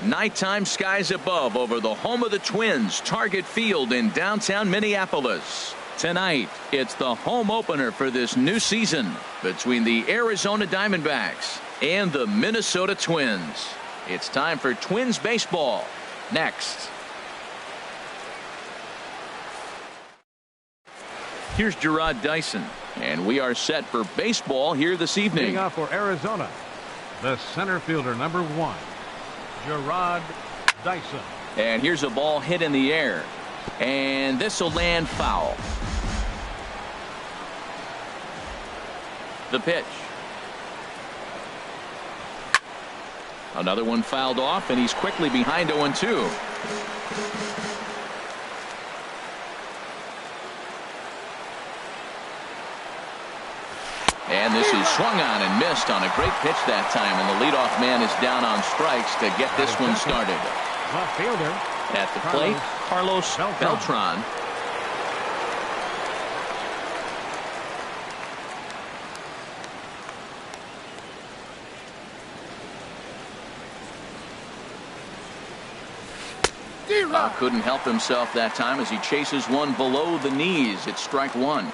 Nighttime skies above over the home of the Twins, Target Field in downtown Minneapolis. Tonight, it's the home opener for this new season between the Arizona Diamondbacks and the Minnesota Twins. It's time for Twins baseball. Next. Here's Gerard Dyson, and we are set for baseball here this evening. Leading off for Arizona, the center fielder, number 1, Gerard Dyson. And here's a ball hit in the air, and this will land foul. The pitch. Another one fouled off, and he's quickly behind 0-2. And this is swung on and missed on a great pitch that time, and the leadoff man is down on strikes to get this one started. Left fielder at the plate, Carlos Beltran. Couldn't help himself that time as he chases one below the knees. It's strike one.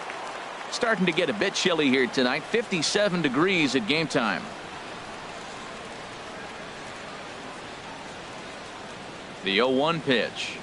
Starting to get a bit chilly here tonight. 57 degrees at game time. The 0-1 pitch.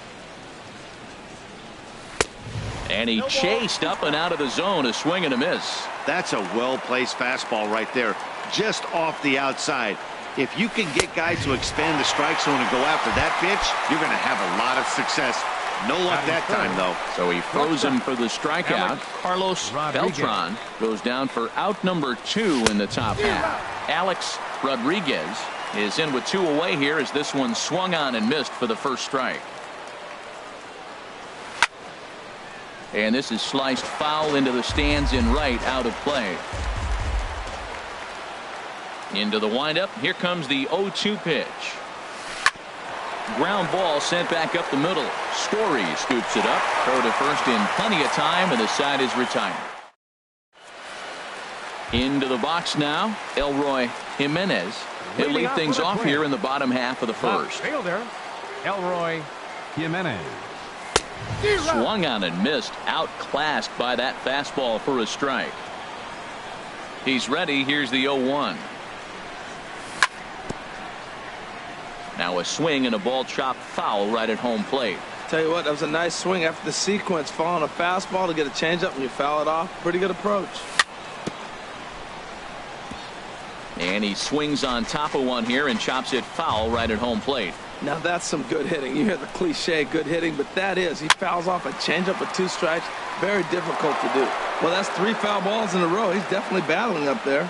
And he chased up and out of the zone. A swing and a miss. That's a well-placed fastball right there, just off the outside. If you can get guys to expand the strike zone and go after that pitch, you're going to have a lot of success. No luck that time, though. So he froze him for the strikeout. Carlos Beltran goes down for out number 2 in the top half. Alex Rodriguez is in with 2 away here as this one swung on and missed for the first strike. And this is sliced foul into the stands in right, out of play. Into the windup. Here comes the 0-2 pitch. Ground ball sent back up the middle. Story scoops it up. Throw to first in plenty of time, and the side is retired. Into the box now, Elroy Jimenez. He'll lead things off here in the bottom half of the first. Fielder Elroy Jimenez. Swung on and missed. Outclassed by that fastball for a strike. He's ready. Here's the 0-1. Now a swing and a ball chopped foul right at home plate. Tell you what, that was a nice swing after the sequence. Following a fastball to get a changeup and you foul it off. Pretty good approach. And he swings on top of one here and chops it foul right at home plate. Now that's some good hitting. You hear the cliche good hitting, but that is. He fouls off a changeup with 2 strikes. Very difficult to do. Well, that's 3 foul balls in a row. He's definitely battling up there.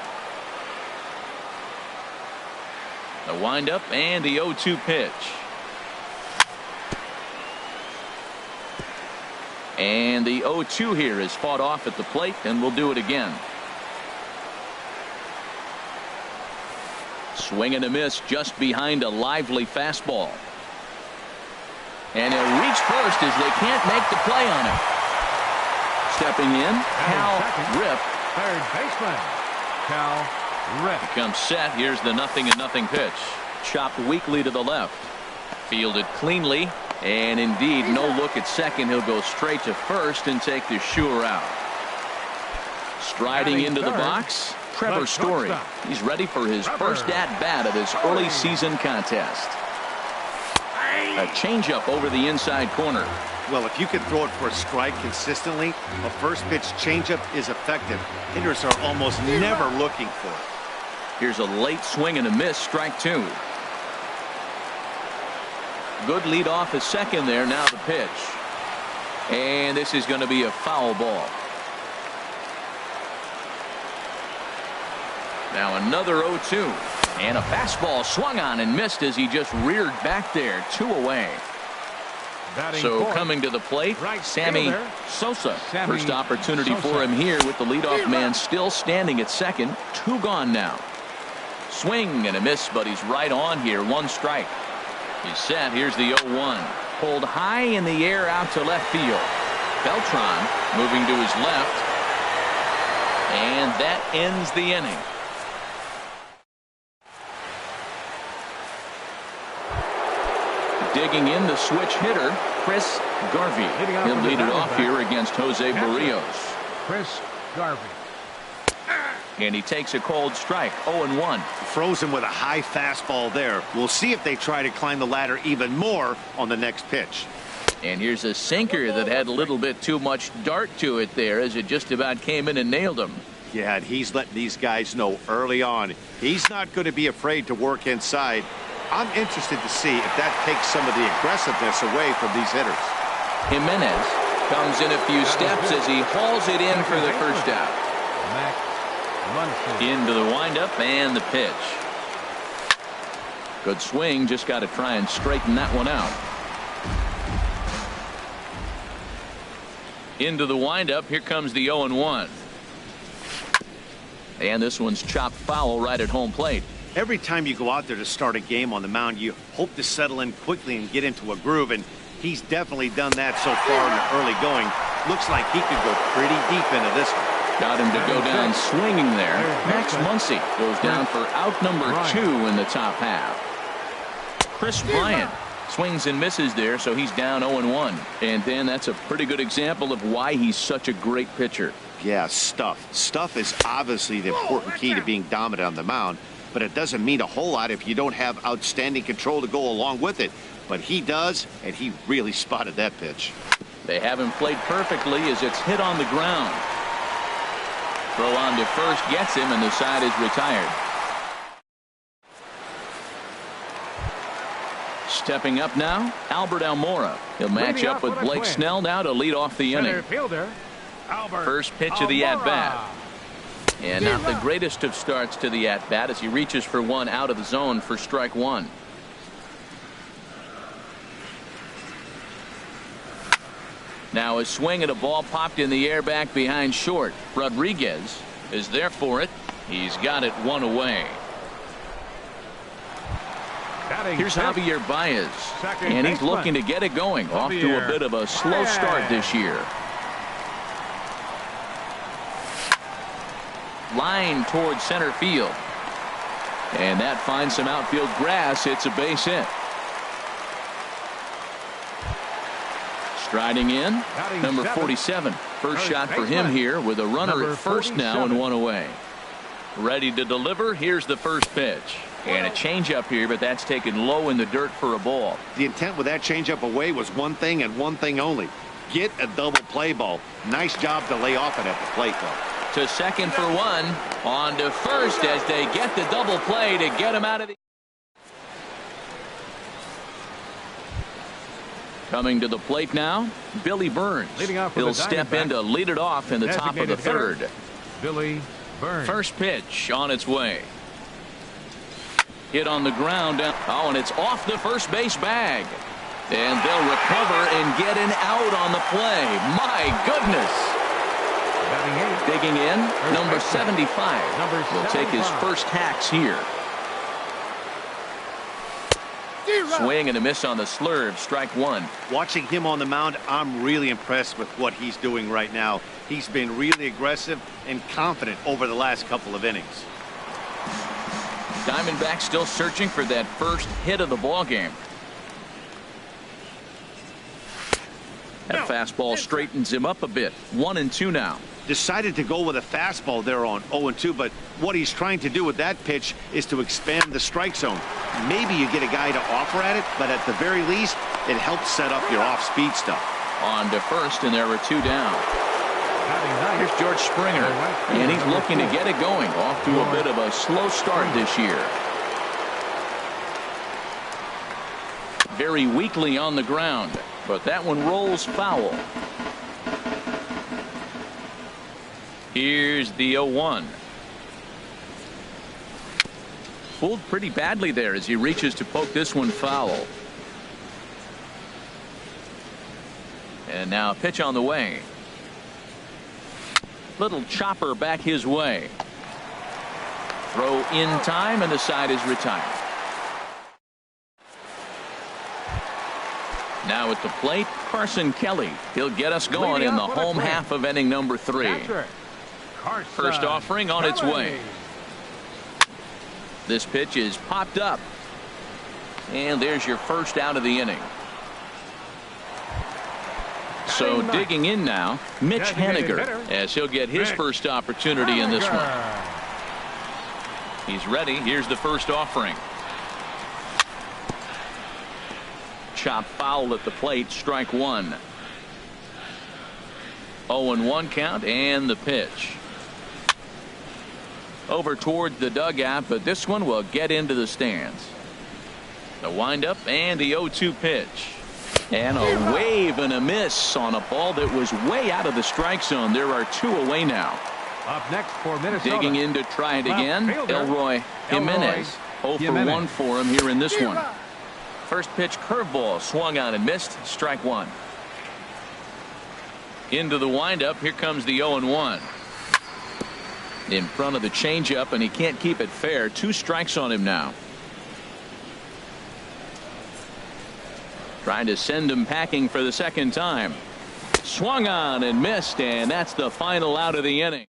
The windup and the 0-2 pitch. And the 0-2 here is fought off at the plate, and we'll do it again. Swing and a miss just behind a lively fastball. And he'll reach first as they can't make the play on him. Stepping in, Cal Rip. Third baseman, Cal Rip. Becomes set. Here's the 0-0 pitch. Chopped weakly to the left. Fielded cleanly. And indeed, no look at second. He'll go straight to first and take the sure out. Striding into the box, Trevor Story. He's ready for his first at-bat of this early season contest. A changeup over the inside corner. Well, if you can throw it for a strike consistently, a first pitch changeup is effective. Hitters are almost never looking for it. Here's a late swing and a miss, strike 2. Good lead off at second there. Now the pitch. And this is going to be a foul ball. Now another 0-2. And a fastball swung on and missed as he just reared back there. 2 away. So coming to the plate, Sammy Sosa. First opportunity for him here with the leadoff man still standing at second. 2 gone now. Swing and a miss, but he's right on here. 1 strike. He's set. Here's the 0-1. Pulled high in the air out to left field. Beltran moving to his left. And that ends the inning. digging in the switch hitter, Chris Garvey. He'll lead it off here against Jose Barrios. Chris Garvey. And he takes a cold strike, 0-1. Frozen with a high fastball there. We'll see if they try to climb the ladder even more on the next pitch. And here's a sinker that had a little bit too much dart to it there as it just about came in and nailed him. Yeah, and he's letting these guys know early on he's not going to be afraid to work inside. I'm interested to see if that takes some of the aggressiveness away from these hitters. Jimenez comes in a few steps as he hauls it in for the first out. Into the windup and the pitch. Good swing, just got to try and straighten that one out. Into the windup, here comes the 0-1. And this one's chopped foul right at home plate. Every time you go out there to start a game on the mound, you hope to settle in quickly and get into a groove, and he's definitely done that so far in the early going. Looks like he could go pretty deep into this one. Got him to go down swinging there. Max Muncy goes down for out number 2 in the top half. Chris Bryant swings and misses there, so he's down 0-1. And then that's a pretty good example of why he's such a great pitcher. Yeah, stuff. Stuff is obviously the important key to being dominant on the mound, but it doesn't mean a whole lot if you don't have outstanding control to go along with it. But he does, and he really spotted that pitch. They haven't played perfectly as it's hit on the ground. Throw on to first gets him, and the side is retired. Stepping up now, Albert Almora. He'll match up with Blake Snell now to lead off the inning. First pitch of the at-bat. And not the greatest of starts to the at-bat as he reaches for one out of the zone for strike 1. Now a swing at a ball popped in the air back behind short. Rodriguez is there for it. He's got it one away. Here's Javier Baez, and he's looking to get it going. Off to a bit of a slow start this year. Line towards center field. And that finds some outfield grass. It's a base hit. Striding in, number 47. First shot for him here with a runner at first now and one away. Ready to deliver. Here's the first pitch. And a changeup here, but that's taken low in the dirt for a ball. The intent with that changeup away was one thing and one thing only. Get a double play ball. Nice job to lay off it at the plate, though. To second for one. On to first as they get the double play to get him out of the... Coming to the plate now, Billy Burns. He'll step in to lead it off in the top of the third. Billy Burns. First pitch on its way. Hit on the ground. Oh, and it's off the first base bag. And they'll recover and get an out on the play. My goodness. Digging in, number 75. Will take his first hacks here. Swing and a miss on the slurve. Strike 1. Watching him on the mound, I'm really impressed with what he's doing right now. He's been really aggressive and confident over the last couple of innings. Diamondbacks still searching for that first hit of the ball game. That fastball straightens him up a bit. 1-2 now. Decided to go with a fastball there on 0-2, but what he's trying to do with that pitch is to expand the strike zone. Maybe you get a guy to offer at it, but at the very least, it helps set up your off-speed stuff. On to first, and there are 2 down. Here's George Springer, and he's looking to get it going. Off to a bit of a slow start this year. Very weakly on the ground, but that one rolls foul. Here's the 0-1. Pulled pretty badly there as he reaches to poke this one foul. And now a pitch on the way. Little chopper back his way. Throw in time, and the side is retired. Now at the plate, Carson Kelly. He'll get us going in the home half of inning number 3. First offering on its way. This pitch is popped up. And there's your first out of the inning. So digging in now, Mitch Haniger, as he'll get his first opportunity in this one. He's ready. Here's the first offering. Chop foul at the plate, strike one. 0-1 count and the pitch. Over towards the dugout, but this one will get into the stands. The windup and the 0-2 pitch. And a wave and a miss on a ball that was way out of the strike zone. There are two away now. Up next for Minnesota. Digging in to try it again. Elroy Jimenez. 0 for 1 for him here in this one. First pitch curveball swung on and missed. Strike one. Into the windup. Here comes the 0-1. In front of the changeup, and he can't keep it fair. 2 strikes on him now. Trying to send him packing for the second time. Swung on and missed, and that's the final out of the inning.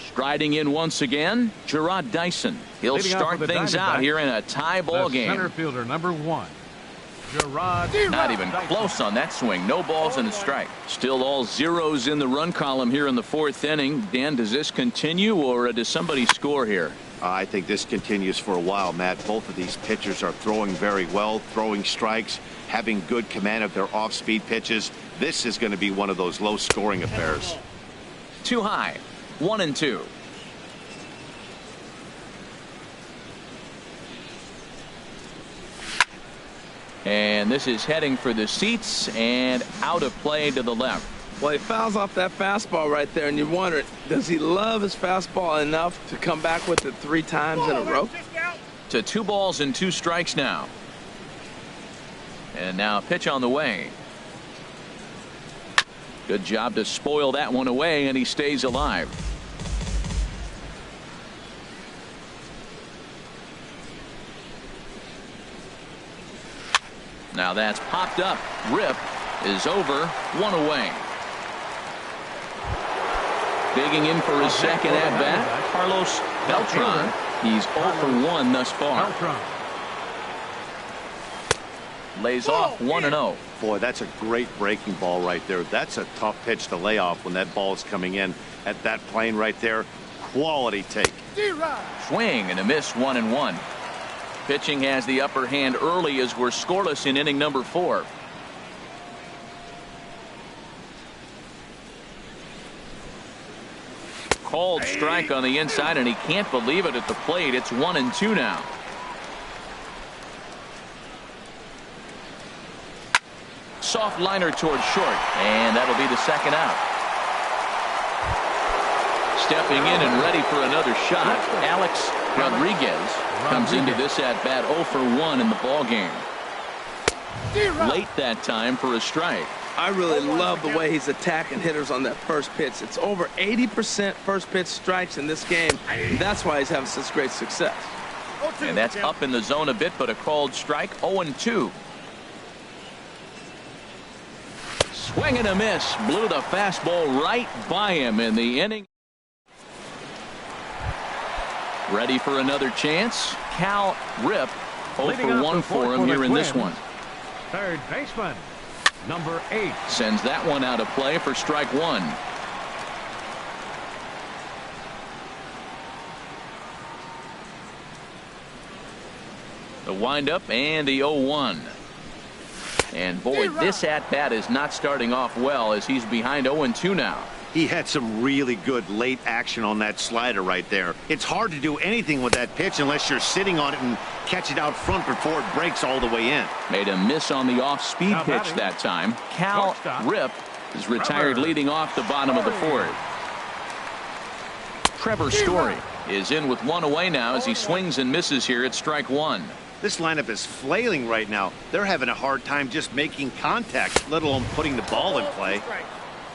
Striding in once again, Gerard Dyson. He'll start things out here in a tie ball game. Center fielder number 1. Gerard. Not even close on that swing. No balls and a strike. Still all zeros in the run column here in the 4th inning. Dan, does this continue, or does somebody score here? I think this continues for a while, Matt. Both of these pitchers are throwing very well, throwing strikes, having good command of their off-speed pitches. This is going to be one of those low-scoring affairs. Too high. 1-2. And this is heading for the seats and out of play to the left. Well, he fouls off that fastball right there, and you wonder, does he love his fastball enough to come back with it 3 times in a row? To 2 balls and 2 strikes now. And now a pitch on the way. Good job to spoil that one away, and he stays alive. Now that's popped up. Rip is over. 1 away. Digging in for his second at bat, Carlos Beltran. He's 0 for 1 thus far. Lays off 1-0. Boy, that's a great breaking ball right there. That's a tough pitch to lay off when that ball is coming in at that plane right there. Quality take. Swing and a miss. 1-1. Pitching has the upper hand early as we're scoreless in inning number 4. Called strike on the inside, and he can't believe it at the plate. It's 1-2 now. Soft liner towards short, and that'll be the second out. Stepping in and ready for another shot, Alex Rodriguez comes into this at bat 0 for 1 in the ball game. Late that time for a strike. I really love the way he's attacking hitters on that first pitch. It's over 80% first pitch strikes in this game, and that's why he's having such great success. And that's up in the zone a bit, but a called strike. 0-2. Swing and a miss. Blew the fastball right by him in the inning. Ready for another chance. Cal Rip 0 for 1 for him here in this one. Third baseman number 8 sends that one out of play for strike 1. The windup and the 0-1. And boy, this at bat is not starting off well as he's behind 0-2 now. He had some really good late action on that slider right there. It's hard to do anything with that pitch unless you're sitting on it and catch it out front before it breaks all the way in. Made a miss on the off-speed pitch that time. Cal Rip is retired leading off the bottom of the 4th. Trevor Story is in with 1 away now as he swings and misses here at strike 1. This lineup is flailing right now. They're having a hard time just making contact, let alone putting the ball in play.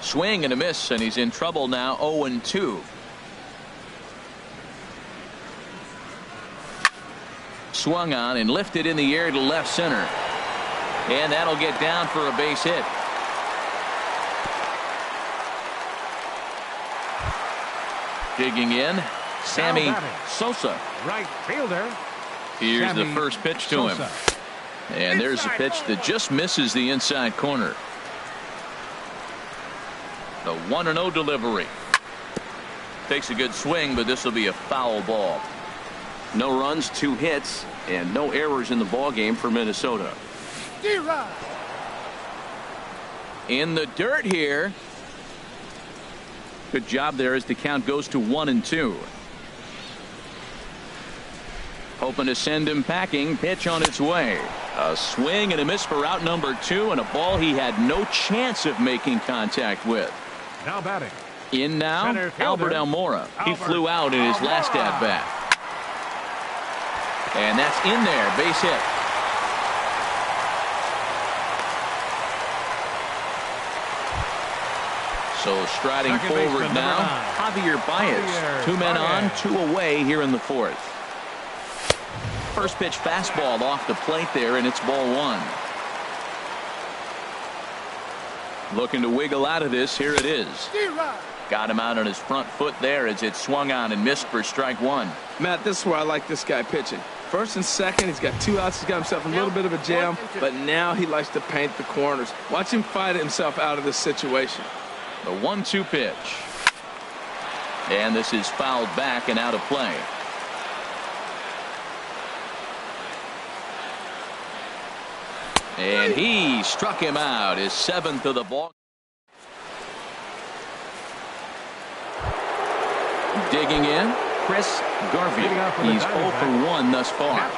Swing and a miss, and he's in trouble now. 0-2. Swung on and lifted in the air to left center. And that'll get down for a base hit. Digging in, Sammy Sosa. Right fielder. Here's the first pitch to him. And there's a pitch that just misses the inside corner. The 1-0 delivery. Takes a good swing, but this will be a foul ball. No runs, 2 hits, and no errors in the ball game for Minnesota. In the dirt here. Good job there as the count goes to 1-2. Hoping to send him packing. Pitch on its way. A swing and a miss for out number 2, and a ball he had no chance of making contact with. Now batting. In now, Albert Almora. He flew out in his last at-bat. And that's in there. Base hit. So striding forward now, Javier Baez. 2 men on, 2 away here in the 4th. First pitch fastball off the plate there, and it's ball 1. Looking to wiggle out of this. Here it is. Got him out on his front foot there as it swung on and missed for strike 1. Matt, this is where I like this guy pitching. First and second, he's got 2 outs. He's got himself in a little bit of a jam, but now he likes to paint the corners. Watch him fight himself out of this situation. The 1-2 pitch. And this is fouled back and out of play. And he struck him out, his 7th of the ball. Digging in, Chris Garvey. He's 0 for 1 thus far.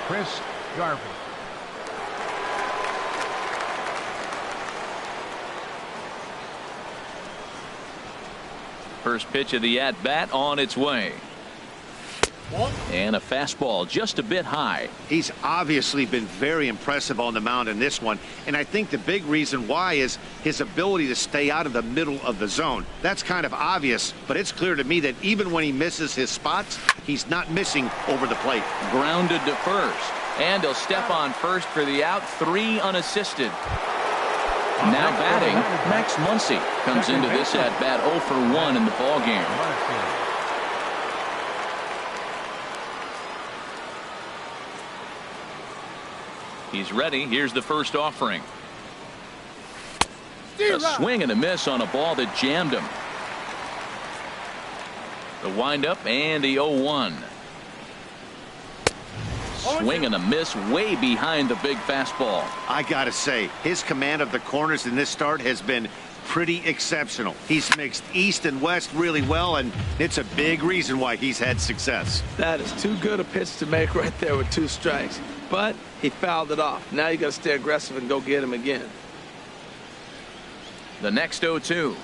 Chris Garvey. First pitch of the at-bat on its way. And a fastball just a bit high. He's obviously been very impressive on the mound in this one, and I think the big reason why is his ability to stay out of the middle of the zone. That's kind of obvious, but it's clear to me that even when he misses his spots, he's not missing over the plate. Grounded to first, and he'll step on first for the out. 3 unassisted. Now batting, Max Muncy comes into this at bat 0 for 1 in the ball game. He's ready. Here's the first offering. A swing and a miss on a ball that jammed him. The windup and the 0-1. Swing and a miss way behind the big fastball. I gotta say, his command of the corners in this start has been pretty exceptional. He's mixed east and west really well, and it's a big reason why he's had success. That is too good a pitch to make right there with 2 strikes. But he fouled it off. Now you got to stay aggressive and go get him again. The next 0-2.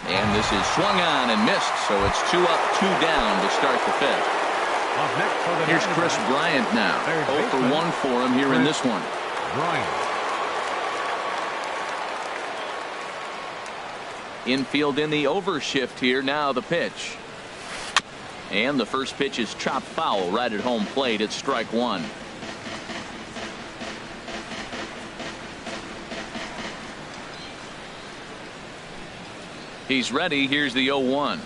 And this is swung on and missed, so it's 2 up, 2 down to start the 5th. Here's Chris Bryant now. 0 for 1 for him here in this one. Infield in the overshift here. Now the pitch. And the first pitch is chopped foul right at home plate. It's strike 1. He's ready. Here's the 0-1.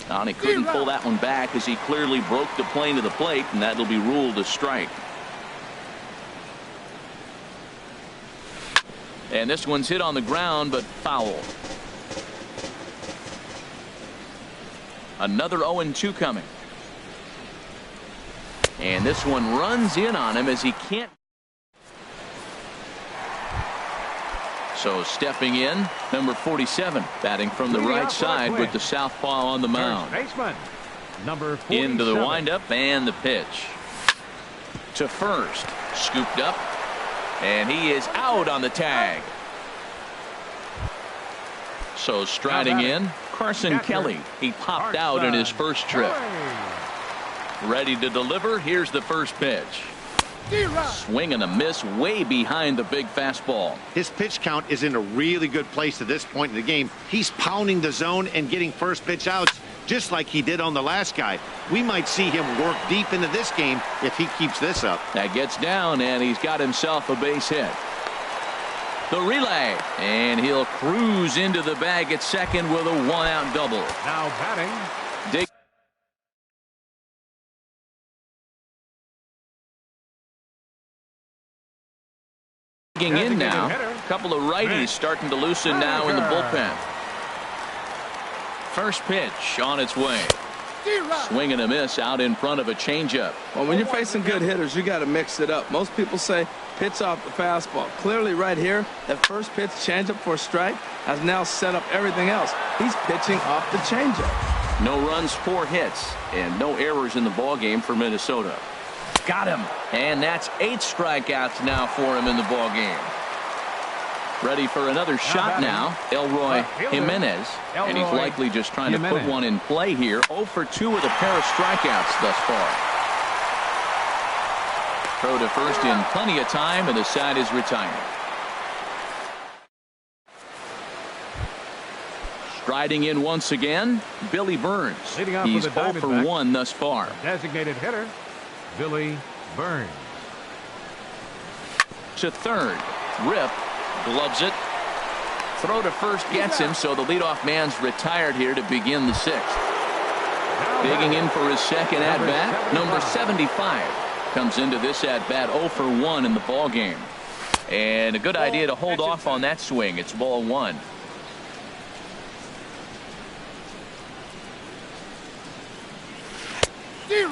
And he couldn't pull that one back as he clearly broke the plane of the plate, and that'll be ruled a strike. And this one's hit on the ground, but foul. Another 0-2 coming. And this one runs in on him as he can't. So stepping in, number 47, batting from the right side with the southpaw on the mound. Baseman, number 47. Into the windup and the pitch. To first, scooped up, and he is out on the tag. So striding in, Carson Kelly. He popped out in his first trip. Ready to deliver. Here's the first pitch. Swing and a miss way behind the big fastball. His pitch count is in a really good place at this point in the game. He's pounding the zone and getting first pitch outs just like he did on the last guy. We might see him work deep into this game if he keeps this up. That gets down, and he's got himself a base hit. The relay, and he'll cruise into the bag at second with a one-out double. Now batting. Digging in now. A couple of righties starting to loosen now in the bullpen. First pitch on its way. Swing and a miss out in front of a changeup. Well, when you're facing good hitters, you got to mix it up. Most people say pitch off the fastball. Clearly right here, that first pitch changeup for a strike has now set up everything else. He's pitching off the changeup. No runs, 4 hits, and no errors in the ballgame for Minnesota. Got him. And that's 8 strikeouts now for him in the ballgame. Ready for another shot now. Elroy Jimenez. And he's likely just trying to put one in play here. 0 for 2 with a pair of strikeouts thus far. Throw to first in plenty of time, and the side is retired. Striding in once again, Billy Burns. He's 0 for 1 thus far. Designated hitter, Billy Burns. To third. Rip. Gloves it. Throw to first gets him, so the leadoff man's retired here to begin the 6th. Digging in for his second at-bat, number 75. Comes into this at-bat 0 for 1 in the ballgame. And a good idea to hold off on that swing. It's ball 1.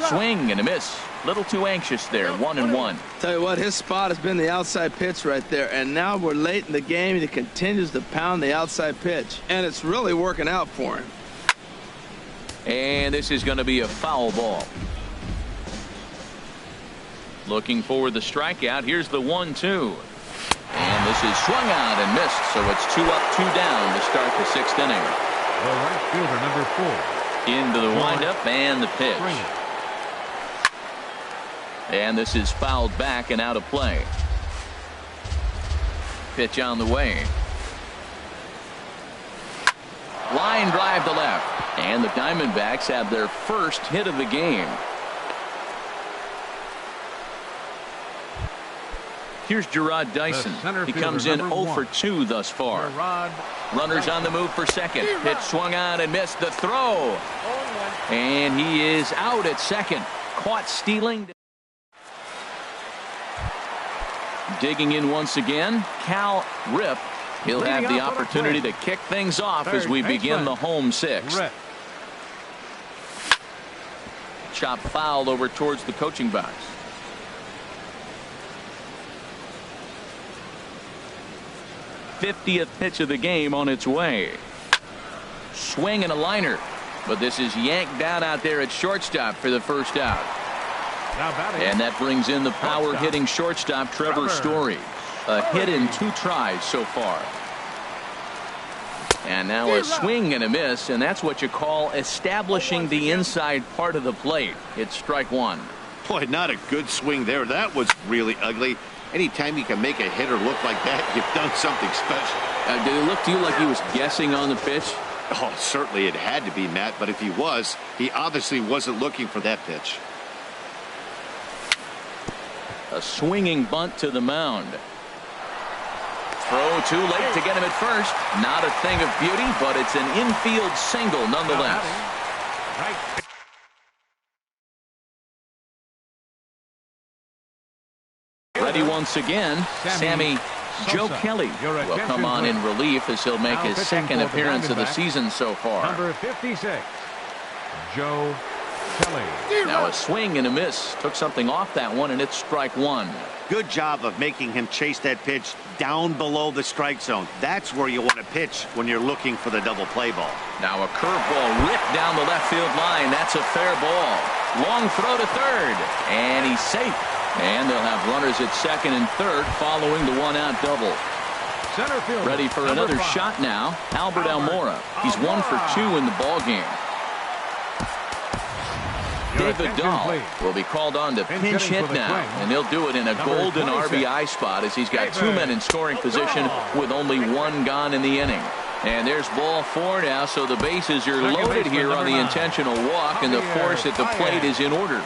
Swing and a miss. Little too anxious there. 1-1. Tell you what, his spot has been the outside pitch right there, and now we're late in the game and he continues to pound the outside pitch, and it's really working out for him. And this is going to be a foul ball. Looking for the strikeout. Here's the 1-2. And this is swung out and missed, so it's 2 up, 2 down to start the 6th inning. The right fielder, number 4. Into the windup and the pitch. And this is fouled back and out of play. Pitch on the way. Line drive to left. And the Diamondbacks have their first hit of the game. Here's Gerard Dyson. He comes in 0 for 2 thus far. Runners on the move for second. Pitch swung on and missed. The throw. And he is out at second. Caught stealing. Digging in once again, Cal Rip. He'll have the opportunity to kick things off as we begin the home 6th. Chop fouled over towards the coaching box. '50th pitch of the game on its way. Swing and a liner, but this is yanked down out there at shortstop for the first out. And that brings in the power hitting shortstop Trevor Story. A hit in 2 tries so far. And now a swing and a miss, and that's what you call establishing the inside part of the plate. It's strike 1. Boy, not a good swing there. That was really ugly. Anytime you can make a hitter look like that, you've done something special. Did it look to you like he was guessing on the pitch? Oh, certainly it had to be, Matt, but if he was, he obviously wasn't looking for that pitch. A swinging bunt to the mound. Throw too late to get him at first. Not a thing of beauty, but it's an infield single nonetheless. Ready once again, Sammy Joe Kelly will come on in relief as he'll make his second appearance of the season so far. Number 56, Joe Kelly. Now a swing and a miss. Took something off that one, and it's strike 1. Good job of making him chase that pitch down below the strike zone. That's where you want to pitch when you're looking for the double play ball. Now a curveball ripped down the left field line. That's a fair ball. Long throw to third, and he's safe. And they'll have runners at second and third following the 1-out double. Center field. Ready for another shot now. Albert Almora. He's 1 for 2 in the ball game. David Dahl will be called on to pinch hit now, and he'll do it in a golden RBI spot as he's got 2 men in scoring position with only 1 gone in the inning. And there's ball 4 now, so the bases are loaded here on the intentional walk, and the force at the plate is in order.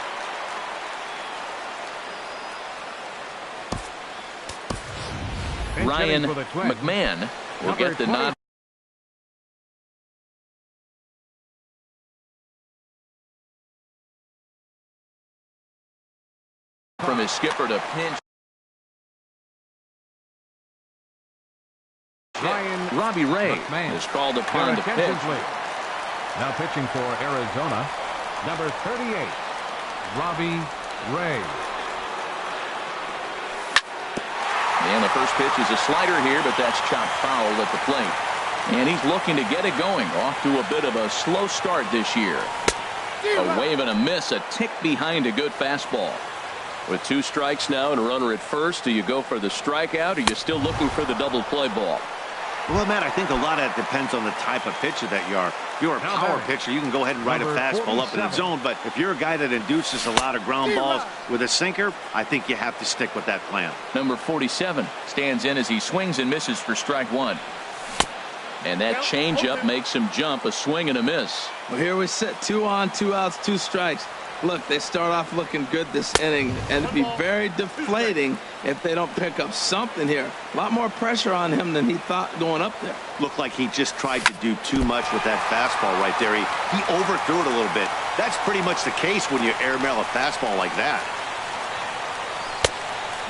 Ryan McMahon will get the nod. From his skipper to pinch. Robbie Ray is called upon to pitch. Now pitching for Arizona, number 38, Robbie Ray. And the first pitch is a slider here, but that's chopped foul at the plate. And he's looking to get it going. Off to a bit of a slow start this year. A wave and a miss, a tick behind a good fastball. With 2 strikes now and a runner at first, do you go for the strikeout, or are you still looking for the double play ball? Well, Matt, I think a lot of that depends on the type of pitcher that you are. If you're a power pitcher, you can go ahead and ride a fastball up in the zone. But if you're a guy that induces a lot of ground balls with a sinker, I think you have to stick with that plan. Number 47 stands in as he swings and misses for strike 1. And that changeup makes him jump, a swing and a miss. Well, here we sit, 2 on, 2 outs, 2 strikes. Look, they start off looking good this inning, and it'd be very deflating if they don't pick up something here. A lot more pressure on him than he thought going up there. Looked like he just tried to do too much with that fastball right there. He overthrew it a little bit. That's pretty much the case when you airmail a fastball like that.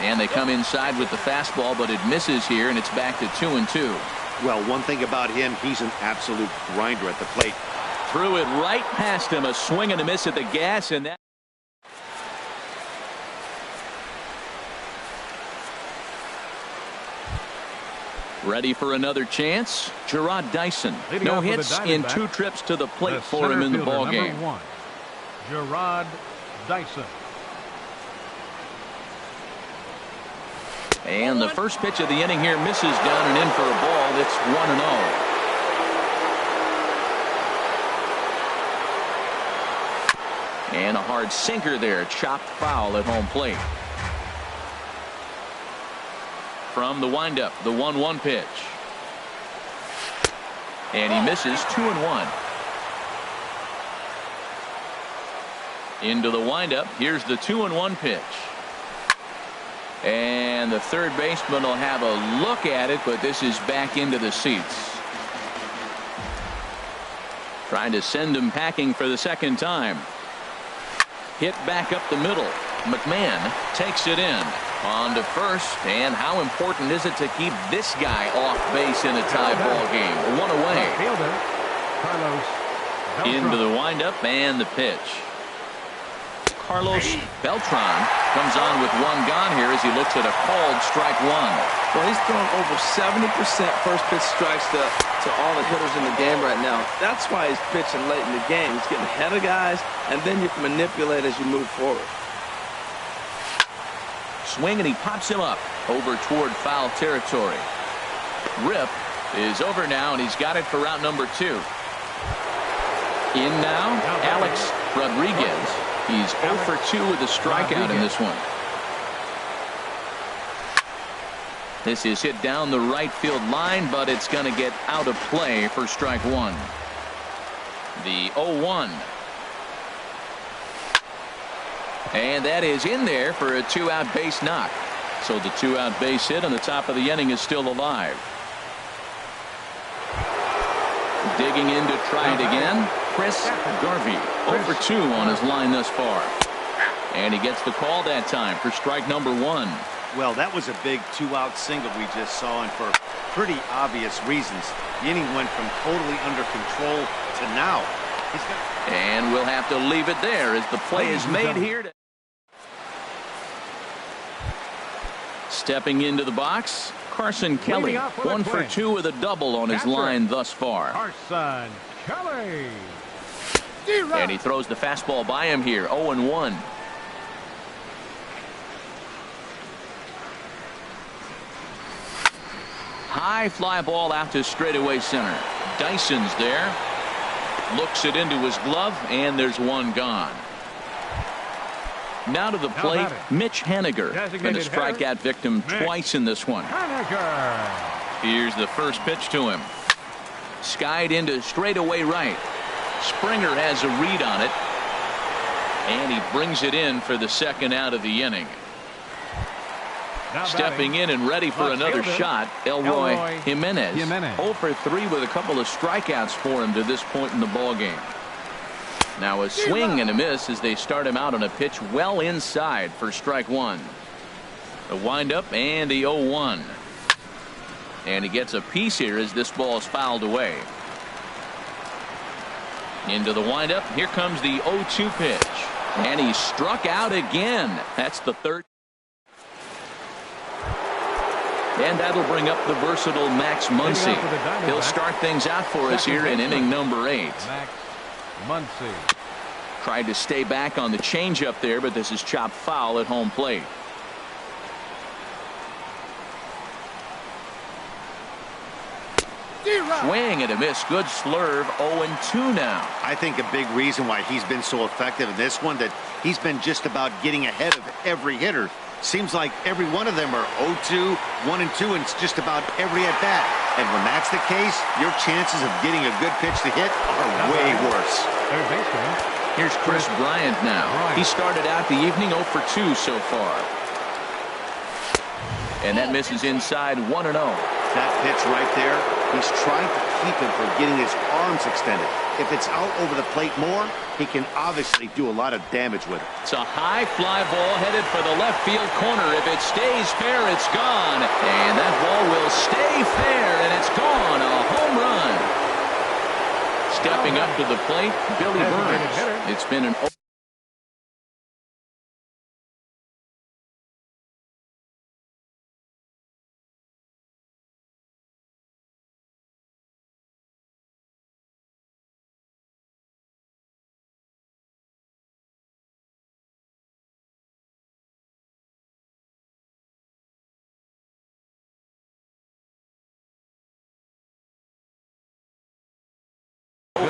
And they come inside with the fastball, but it misses here, and it's back to 2-2. Well, one thing about him, he's an absolute grinder at the plate. Threw it right past him, a swing and a miss at the gas, and that. Ready for another chance? Gerard Dyson. No hits in 2 trips to the plate for him in the ball game. Gerard Dyson. And the first pitch of the inning here misses down and in for a ball. It's 1-0. And a hard sinker there, chopped foul at home plate. From the windup, the 1-1 pitch. And he misses, 2-1. Into the windup, here's the 2-1 pitch. And the third baseman will have a look at it, but this is back into the seats. Trying to send him packing for the second time. Hit back up the middle. McMahon takes it in. On to first. And how important is it to keep this guy off base in a tie ball game? 1 away. Into the windup and the pitch. Carlos Beltran comes on with 1 gone here as he looks at a called strike 1. Well, he's throwing over 70% first pitch strikes to all the hitters in the game right now. That's why he's pitching late in the game. He's getting ahead of guys, and then you can manipulate as you move forward. Swing, and he pops him up over toward foul territory. Rip is over now, and he's got it for route number 2. In now, Alex Rodriguez. He's 0 for 2 with a strikeout in this one. This is hit down the right field line, but it's going to get out of play for strike 1. The 0-1. And that is in there for a 2-out base knock. So the 2-out base hit on the top of the inning is still alive. Digging in to try it again, Chris Garvey. 0 for 2 on his line thus far. And he gets the call that time for strike number 1. Well, that was a big 2-out single we just saw, and for pretty obvious reasons. The inning went from totally under control to now. And we'll have to leave it there as the play is made here. Stepping into the box, Carson Kelly. 1 for 2 with a double on his line thus far. Carson Kelly. And he throws the fastball by him here. 0-1. High fly ball out to straightaway center. Dyson's there. Looks it into his glove, and there's 1 gone. Now to the plate, Mitch Haniger. Been a strikeout victim twice in this one. Here's the first pitch to him. Skied into straightaway right. Springer has a read on it. And he brings it in for the second out of the inning. Stepping in and ready for another shot, Elroy Jimenez. 0 for 3 with a couple of strikeouts for him to this point in the ballgame. Now a swing and a miss as they start him out on a pitch well inside for strike one. The windup and the 0-1. And he gets a piece here as this ball is fouled away. Into the windup. Here comes the 0-2 pitch. And he struck out again. That's the third. And that'll bring up the versatile Max Muncy. He'll start things out for us here in inning number 8. Max Muncy. Tried to stay back on the changeup there, but this is chopped foul at home plate. Swing and a miss. Good slurve. 0-2 now. I think a big reason why he's been so effective in this one, that he's been just about getting ahead of every hitter. Seems like every one of them are 0-2, 1-2, and it's just about every at bat. And when that's the case, your chances of getting a good pitch to hit are way worse. Here's Chris Bryant now. He started out the evening 0 for 2 so far. And that misses inside 1-0. That pitch right there, he's trying to keep him from getting his arms extended. If it's out over the plate more, he can obviously do a lot of damage with it. It's a high fly ball headed for the left field corner. If it stays fair, it's gone. And that ball will stay fair, and it's gone. A home run. Stepping up to the plate, Billy Burns. It's been an 0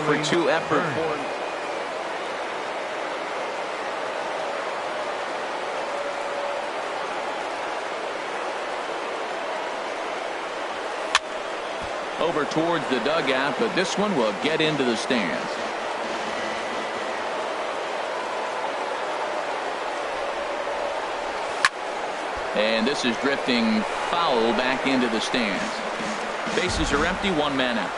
for 2 effort for him. Over towards the dugout, but this one will get into the stands. And this is drifting foul back into the stands. Bases are empty, 1 man out.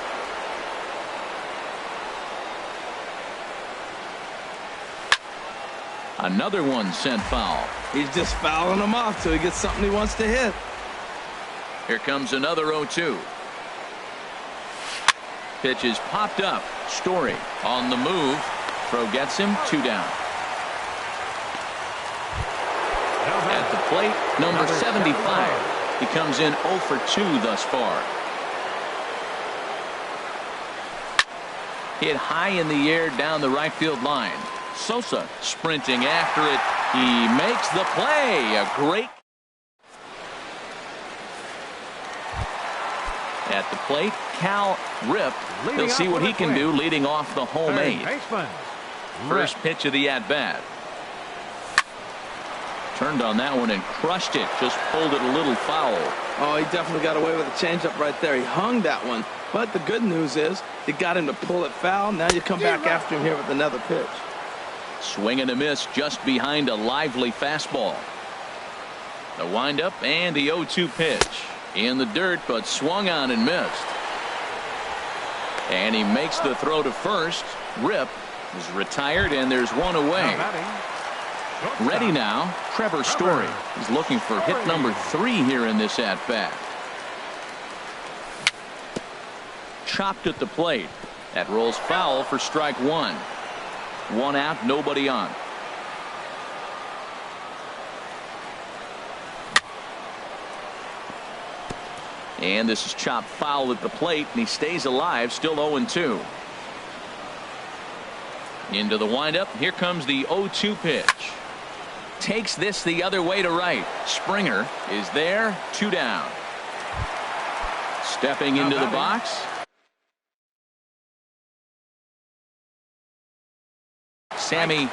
Another one sent foul. He's just fouling them off till he gets something he wants to hit. Here comes another 0-2. Pitch is popped up. Story on the move. Throw gets him. 2 down. At the plate, number 75. He comes in 0 for 2 thus far. Hit high in the air down the right field line. Sosa sprinting after it. He makes the play. A great. At the plate, Cal Rip. He'll see what he can do leading off the home 8. First pitch of the at-bat. Turned on that one and crushed it. Just pulled it a little foul. Oh, he definitely got away with a changeup right there. He hung that one. But the good news is you got him to pull it foul. Now you come back after him here with another pitch. Swing and a miss just behind a lively fastball. The windup and the 0-2 pitch. In the dirt, but swung on and missed. And he makes the throw to first. Rip is retired, and there's one away. Ready now, Trevor Story. He's looking for hit number 3 here in this at-bat. Chopped at the plate. That rolls foul for strike 1. 1 out, nobody on. And this is chopped foul at the plate, and he stays alive, still 0-2. Into the windup. Here comes the 0-2 pitch. Takes this the other way to right. Springer is there. 2 down. Stepping into the box. Sammy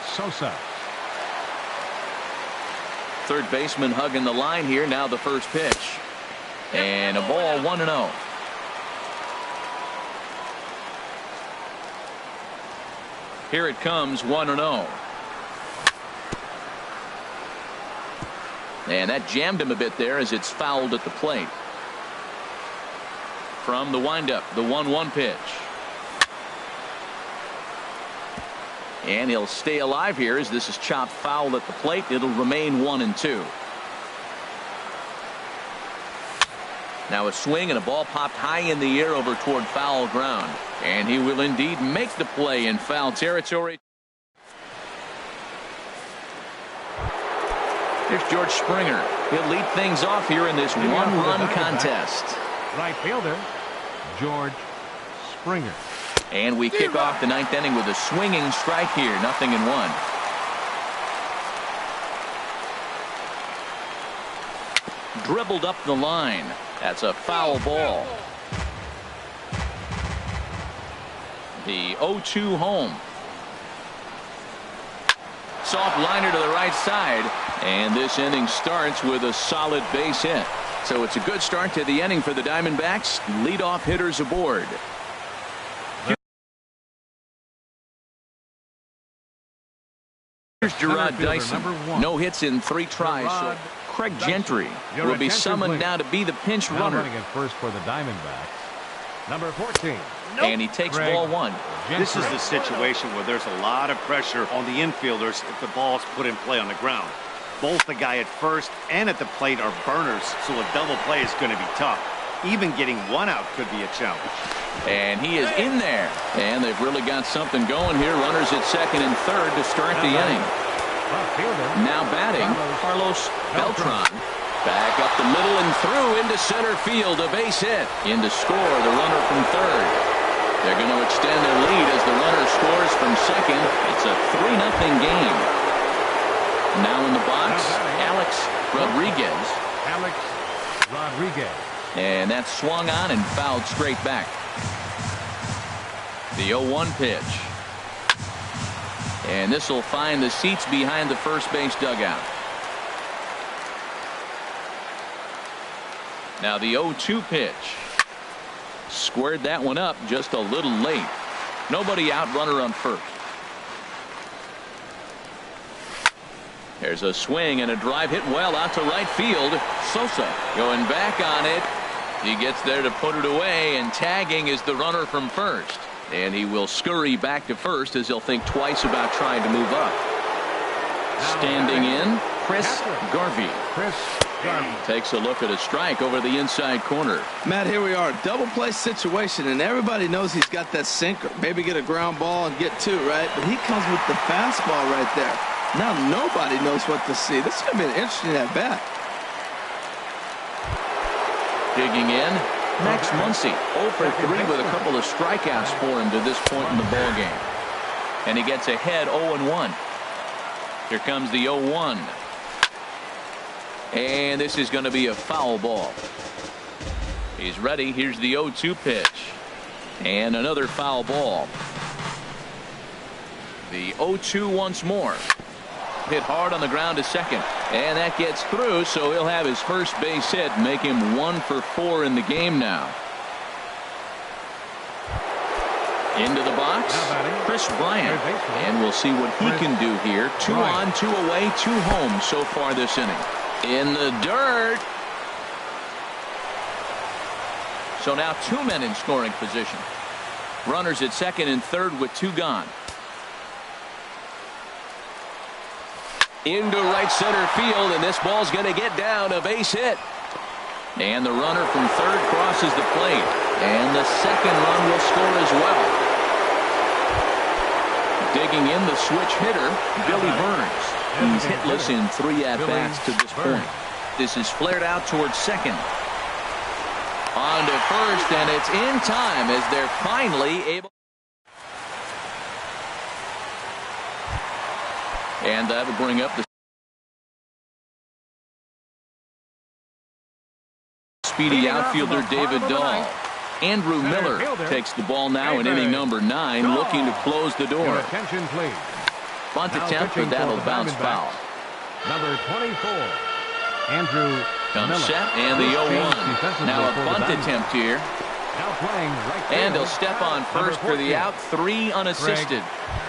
Sosa. Third baseman hugging the line here. Now the first pitch. And a ball 1-0. Here it comes 1-0. And that jammed him a bit there as it's fouled at the plate. From the windup, the 1-1 pitch. And he'll stay alive here as this is chopped foul at the plate. It'll remain 1-2. Now a swing and a ball popped high in the air over toward foul ground. And he will indeed make the play in foul territory. Here's George Springer. He'll lead things off here in this one-run contest. Right fielder, George Springer. And we kick off the 9th inning with a swinging strike here. 0-1. Dribbled up the line. That's a foul ball. The 0-2 home. Soft liner to the right side. And this inning starts with a solid base hit. So it's a good start to the inning for the Diamondbacks. Leadoff hitters aboard. Here's Gerard Dyson. No hits in 3 tries. So Craig Gentry will be summoned now to be the pinch runner. Running at first for the Diamondbacks. Number 14. And he takes ball 1. This is the situation where there's a lot of pressure on the infielders if the ball's put in play on the ground. Both the guy at first and at the plate are burners, so a double play is going to be tough. Even getting 1 out could be a challenge. And he is in there. And they've really got something going here. Runners at 2nd and 3rd to start the inning. Now batting, Carlos Beltran. Back up the middle and through into center field. A base hit. In to score the runner from 3rd. They're going to extend their lead as the runner scores from 2nd. It's a 3-0 game. Now in the box, Alex Rodriguez. And that's swung on and fouled straight back. The 0-1 pitch. And this will find the seats behind the first base dugout. Now the 0-2 pitch. Squared that one up just a little late. Nobody out, runner on first. There's a swing and a drive hit well out to right field. Sosa going back on it. He gets there to put it away, and tagging is the runner from first. And he will scurry back to first as he'll think twice about trying to move up. Standing in, Chris Garvey. Takes a look at a strike over the inside corner. Matt, here we are, double play situation, and everybody knows he's got that sinker. Maybe get a ground ball and get 2, right? But he comes with the fastball right there. Now nobody knows what to see. This is going to be an interesting at bat. Digging in, Max Muncy, 0 for 3 with a couple of strikeouts for him to this point in the ball game. And he gets ahead 0-1. Here comes the 0-1. And this is going to be a foul ball. He's ready. Here's the 0-2 pitch. And another foul ball. The 0-2 once more. Hit hard on the ground to second. And that gets through, so he'll have his first base hit, make him 1 for 4 in the game now. Into the box, Chris Bryant. And we'll see what he can do here. 2 on, 2 away, 2 home so far this inning. In the dirt. So now 2 men in scoring position. Runners at 2nd and 3rd with 2 gone. Into right center field, and this ball's going to get down, a base hit. And the runner from 3rd crosses the plate. And the 2nd run will score as well. Digging in, the switch hitter, Billy Burns. He's hitless in 3 at-bats to this point. This is flared out towards 2nd. On to 1st, and it's in time as they're finally able. And that will bring up the speedy outfielder David Dahl. Andrew Miller takes the ball now in inning number 9, looking to close the door. Bunt attempt, but that'll bounce foul. Number 24, Andrew comes Miller. Set, and the 0-1. Now a bunt attempt here. And he'll step on first for the out, 3 unassisted.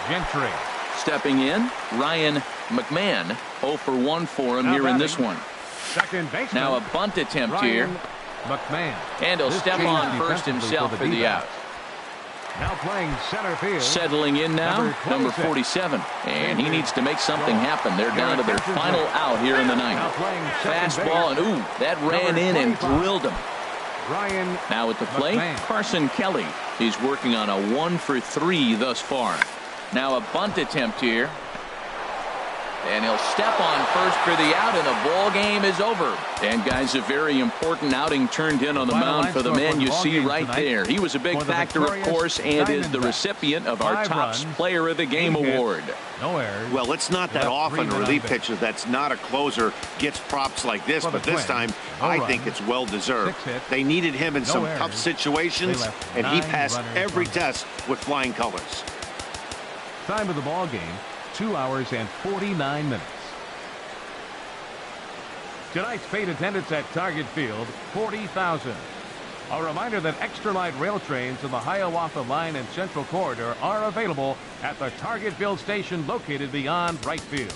Gentry. Stepping in, Ryan McMahon, 0 for 1 for him here in this one. Second baseman. Now a bunt attempt Ryan here. McMahon. And he'll step on first himself for the out. Now playing center field. Settling in now, number 47. And he needs to make something happen. They're down to their final out here in the ninth. Fastball, and ooh, that ran in and drilled him. Now at the plate, Carson Kelly. He's working on a 1-for-3 thus far. Now a bunt attempt here. And he'll step on first for the out, and the ball game is over. And guys, a very important outing turned in on the mound for the man you see right there. He was a big factor, of course, and is the recipient of our Topps Player of the Game award. No errors. Well, it's not that often a relief pitcher that's not a closer gets props like this, but this time I think it's well deserved. They needed him in some tough situations, and he passed every test with flying colors. Time of the ball game, 2 hours and 49 minutes. Tonight's paid attendance at Target Field, 40,000. A reminder that extra light rail trains in the Hiawatha Line and Central Corridor are available at the Target Field station located beyond right field.